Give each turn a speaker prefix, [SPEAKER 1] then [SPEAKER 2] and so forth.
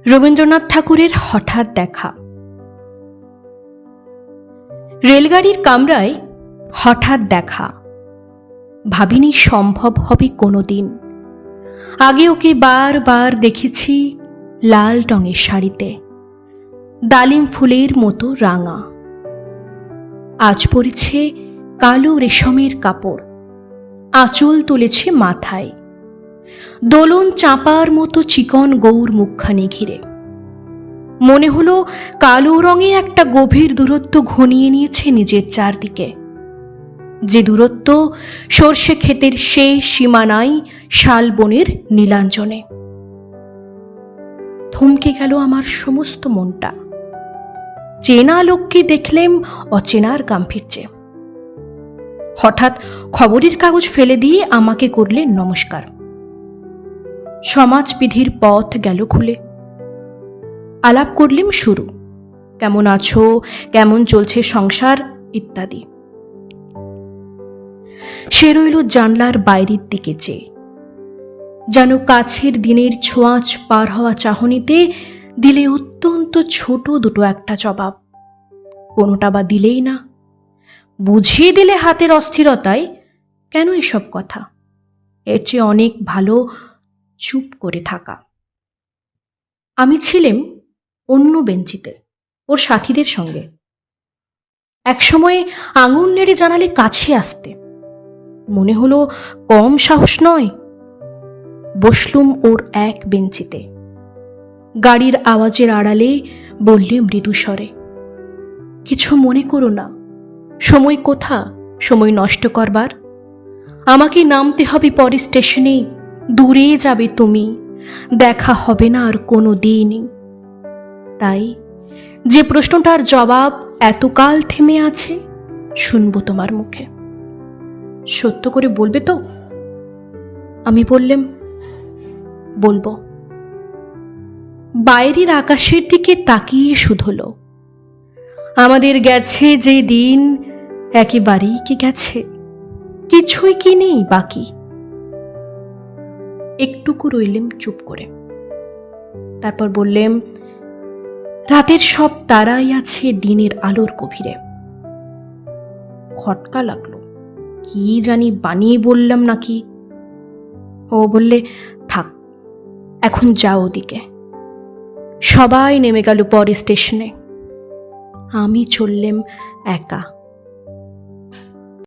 [SPEAKER 1] রবীন্দ্রনাথ ঠাকুরের হঠাৎ দেখা। রেলগাড়ির কামরায় হঠাৎ দেখা, ভাবিনি সম্ভব হবে কোনোদিন। আগে ওকে বারবার দেখেছি লাল রঙের শাড়িতে, ডালিম ফুলের মতো রাঙা। আজ পরেছে কালো রেশমের কাপড়, আঁচল তুলেছে মাথায়, দোলন চাঁপার মতো চিকন গৌর মুখখানি ঘিরে। মনে হলো কালো রঙে একটা গভীর দূরত্ব ঘনিয়ে নিয়েছে নিজের চারদিকে, যে দূরত্ব সর্ষে ক্ষেতের শেষ সীমানায় শালবনের নীলাঞ্জনে। থমকে গেল আমার সমস্ত মনটা। চেনা লোককে দেখলেম অচেনার গাম্ভীর্যে। হঠাৎ খবরের কাগজ ফেলে দিয়ে আমাকে করলেন নমস্কার। সমাজবিধির পথ গেল খুলে। আলাপ করলেম শুরু, কেমন আছো, কেমন চলছে সংসার ইত্যাদি। সে রইল জানলার বাইরের দিকে চেয়ে, যেন কাছের দিনের ছোঁয়াচ পার হওয়া চাহনিতে দিলে অত্যন্ত ছোট দুটো একটা জবাব, কোনোটা বা দিলেই না। বুঝিয়ে দিলে হাতের অস্থিরতায় কেন এসব কথা, এর চেয়ে অনেক ভালো চুপ করে থাকা। আমি ছিলাম অন্য বেঞ্চিতে ওর সাথীদের সঙ্গে। একসময় আঙুল নেড়ে জানালে কাছে আসতে, মনে হলো কম সাহস নয়। বসলুম ওর এক বেঞ্চিতে। গাড়ির আওয়াজের আড়ালে বললে মৃদু স্বরে, কিছু মনে করো না, সময় কোথা সময় নষ্ট করবার। আমাকে নামতে হবে পরে স্টেশনে, দূরে যাবে তুমি, দেখা হবে না আর কোনো দিনই। তাই যে প্রশ্নটার জবাব এতকাল থেমে আছে, শুনবো তোমার মুখে। সত্য করে বলবে তো? আমি বললাম, বলবো। বাইরের আকাশের দিকে তাকিয়ে শুধল, আমাদের গেছে যে দিন একেবারেই কি গেছে, কিছুই কি নেই বাকি। একটুকু রইলেম চুপ করে। তারপর বললেম, রাতের সব তারাই আছে দিনের আলোর গভীরে। খটকা লাগলো, কি জানি বানিয়ে বললাম নাকি। ও বললে, থাক, এখন যাও ওদিকে। সবাই নেমে গেল পরে স্টেশনে। আমি চললেম একা।